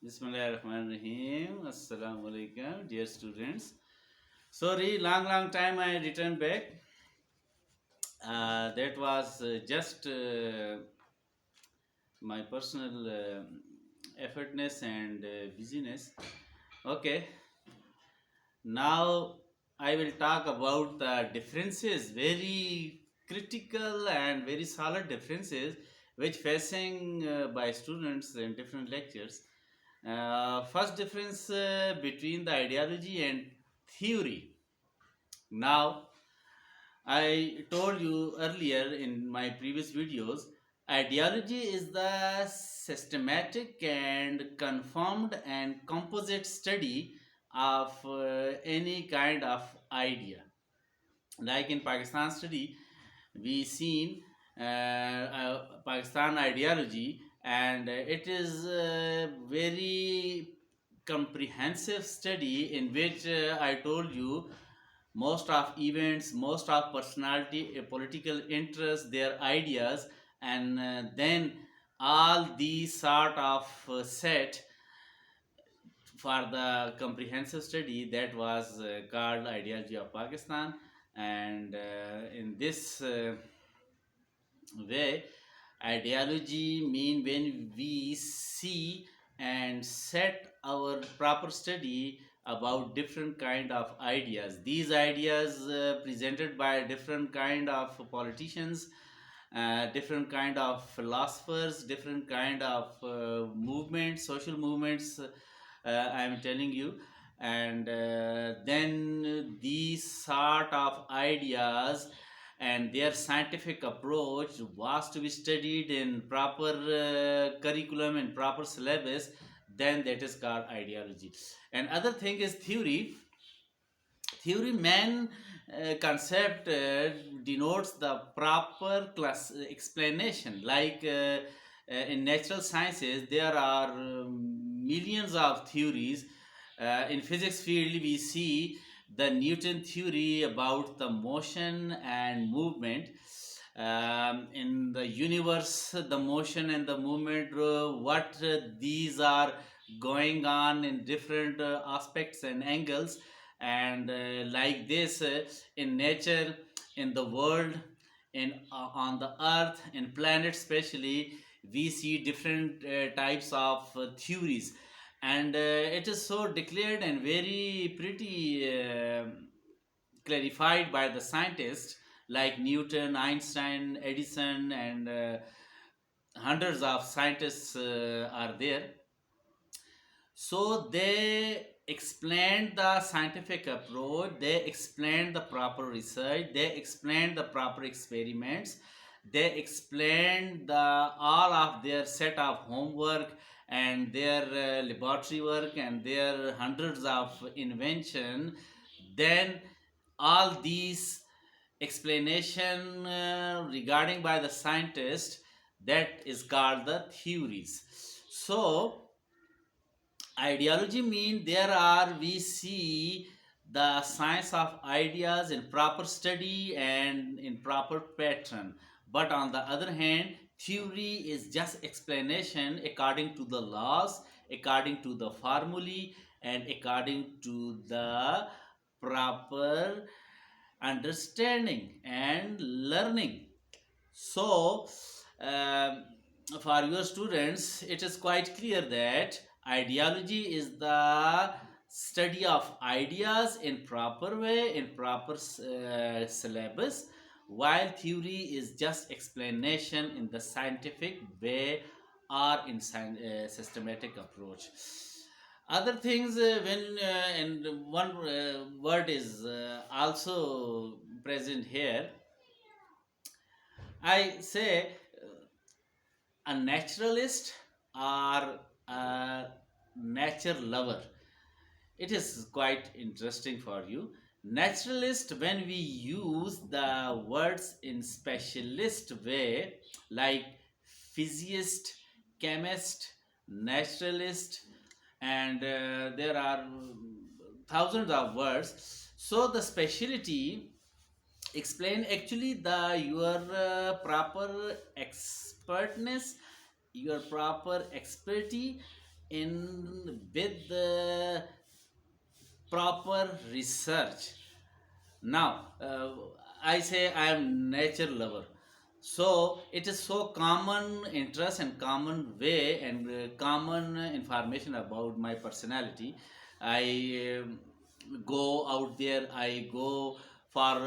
Bismillahirrahmanirrahim. Assalamu alaikum, dear students. Sorry, long time I returned back. That was just my personal effortness and busyness. Okay, now I will talk about the differences, very critical and very solid differences which facing by students in different lectures. First difference between the ideology and theory. Now, I told you earlier in my previous videos, ideology is the systematic and confirmed and composite study of any kind of idea. Like in Pakistan study, we seen Pakistan ideology, and it is a very comprehensive study in which I told you most of events, most of personality, political interests, their ideas, and then all these sort of set for the comprehensive study that was called ideology of Pakistan. And in this way, ideology mean when we see and set our proper study about different kind of ideas. These ideas presented by different kind of politicians, different kind of philosophers, different kind of movements, social movements, I am telling you. And then these sort of ideas and their scientific approach was to be studied in proper curriculum and proper syllabus, then that is called ideology. And other thing is theory man concept denotes the proper class explanation. Like in natural sciences there are millions of theories. In physics field we see the Newton theory about the motion and movement. In the universe, the motion and the movement, what these are going on in different aspects and angles. And like this, in nature, in the world, in on the earth, in planets especially, we see different types of theories. And it is so declared and very pretty clarified by the scientists like Newton, Einstein, Edison, and hundreds of scientists are there. So they explained the scientific approach, they explained the proper research, they explained the proper experiments, they explained the all of their set of homework and their laboratory work and their hundreds of invention. Then all these explanation regarding by the scientist, that is called the theories. So ideology means there are we see the science of ideas in proper study and in proper pattern. But on the other hand, theory is just explanation according to the laws, according to the formulae, and according to the proper understanding and learning. So um, for your students it is quite clear that ideology is the study of ideas in proper way, in proper syllabus, while theory is just explanation in the scientific way or in systematic approach. Other things, when and one word is also present here, I say a naturalist or a nature lover. It is quite interesting for you. Naturalist, when we use the words in specialist way, like physicist, chemist, naturalist, and there are thousands of words. So the specialty explain actually the your proper expertness, your proper expertise in with the proper research. Now, I say I am nature lover. So it is so common interest and common way and common information about my personality. I go out there. I go for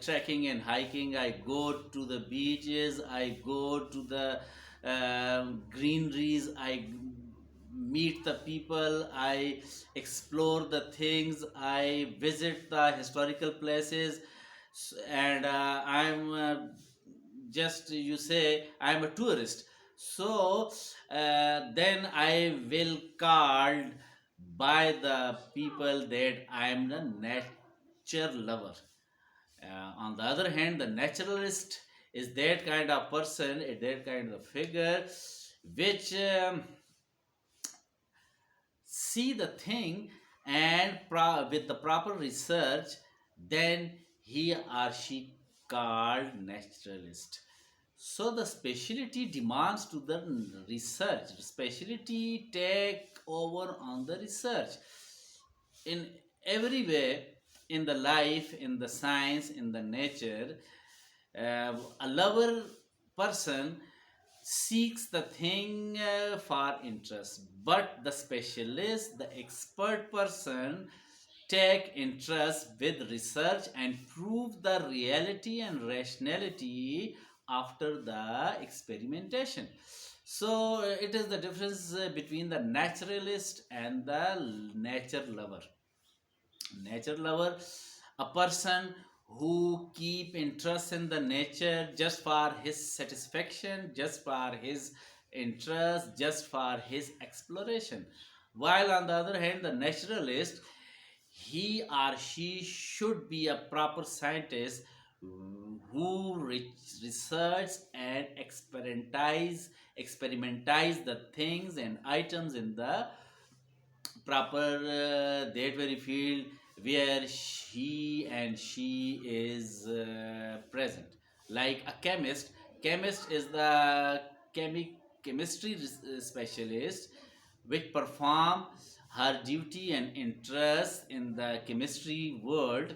trekking and hiking. I go to the beaches. I go to the greeneries. I meet the people. I explore the things. I visit the historical places. And I'm just, you say, I'm a tourist. So then I will called by the people that I am the nature lover. On the other hand, the naturalist is that kind of person, that kind of figure, which see the thing and with the proper research, then he or she called naturalist. So the specialty demands to the research. Specialty take over on the research in every way, in the life, in the science, in the nature. A lover person seeks the thing for interest, but the specialist, the expert person, take interest with research and prove the reality and rationality after the experimentation. So it is the difference between the naturalist and the nature lover. Nature lover, a person who keep interest in the nature just for his satisfaction, just for his interest, just for his exploration. While on the other hand, the naturalist, he or she should be a proper scientist who research and experimentize the things and items in the proper that very field where he and she is present. Like a chemist is the chemistry specialist which perform her duty and interest in the chemistry world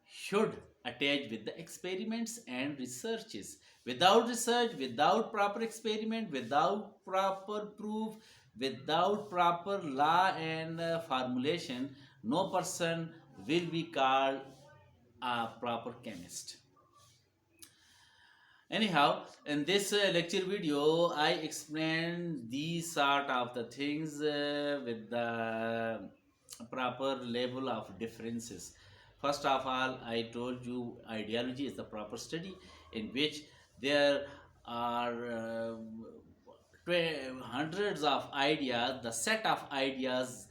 should attach with the experiments and researches. Without research, without proper experiment, without proper proof, without proper law and formulation, no person will be called a proper chemist. Anyhow, in this lecture video, I explained these sort of the things with the proper level of differences. First of all, I told you ideology is the proper study in which there are hundreds of ideas. The set of ideas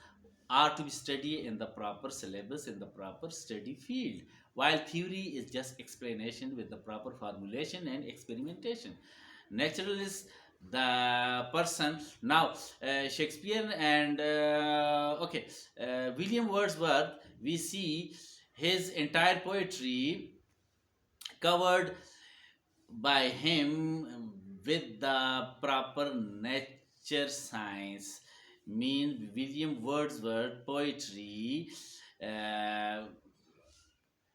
are to be studied in the proper syllabus, in the proper study field, while theory is just explanation with the proper formulation and experimentation. Naturalist, the person. Now Shakespeare and William Wordsworth, we see his entire poetry covered by him with the proper nature science. Mean William Wordsworth poetry, uh,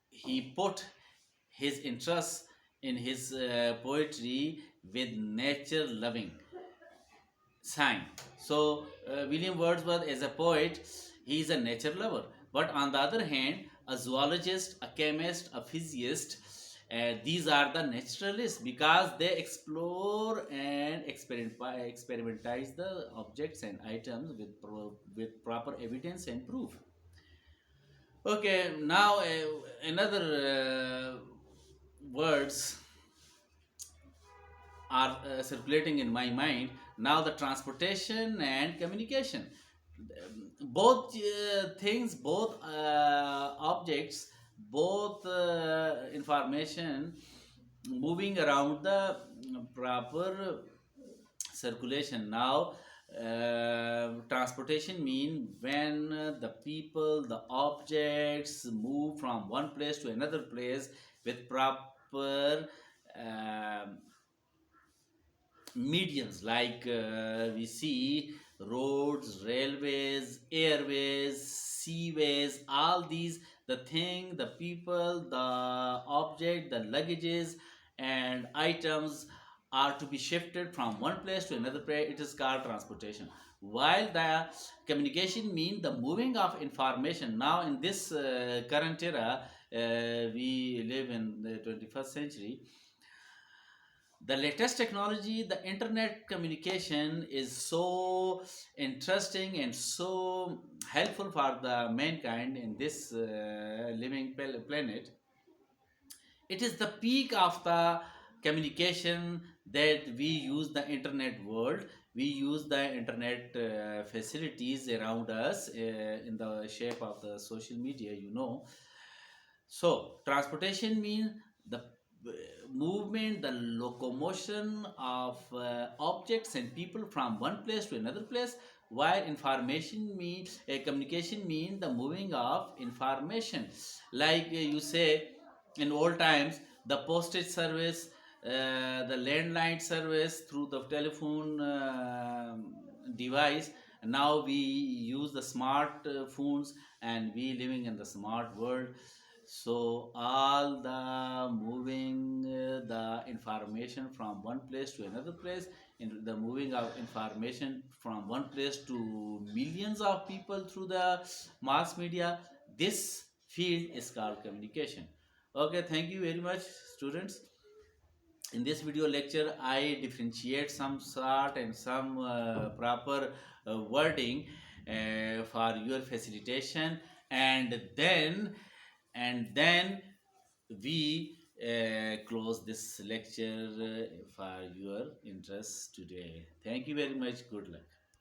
he put his interest in his poetry with nature loving sign. So William Wordsworth as a poet, he is a nature lover. But on the other hand, a zoologist, a chemist, a physicist, these are the naturalists because they explore and experimentize the objects and items with proper evidence and proof. Okay, now another words are circulating in my mind. Now the transportation and communication, both things, both objects, both information moving around the proper circulation. Now transportation mean when the people, the objects move from one place to another place with proper mediums. Like we see roads, railways, airways, seaways, all these, the thing, the people, the object, the luggages and items are to be shifted from one place to another place. It is called transportation. While the communication means the moving of information. Now in this current era, we live in the 21st century. The latest technology, the internet communication is so interesting and so helpful for the mankind in this living planet. It is the peak of the communication that we use the internet world. We use the internet facilities around us in the shape of the social media, so, transportation means the movement, the locomotion of objects and people from one place to another place, while information means communication means the moving of information. Like you say, in old times, the postage service, the landline service through the telephone device. Now we use the smart phones and we living in the smart world, so all the moving the information from one place to another place, in the moving of information from one place to millions of people through the mass media, this field is called communication. Okay, thank you very much, students. In this video lecture I differentiate some sort and some proper wording for your facilitation, and then we close this lecture for your interest today. Thank you very much. Good luck.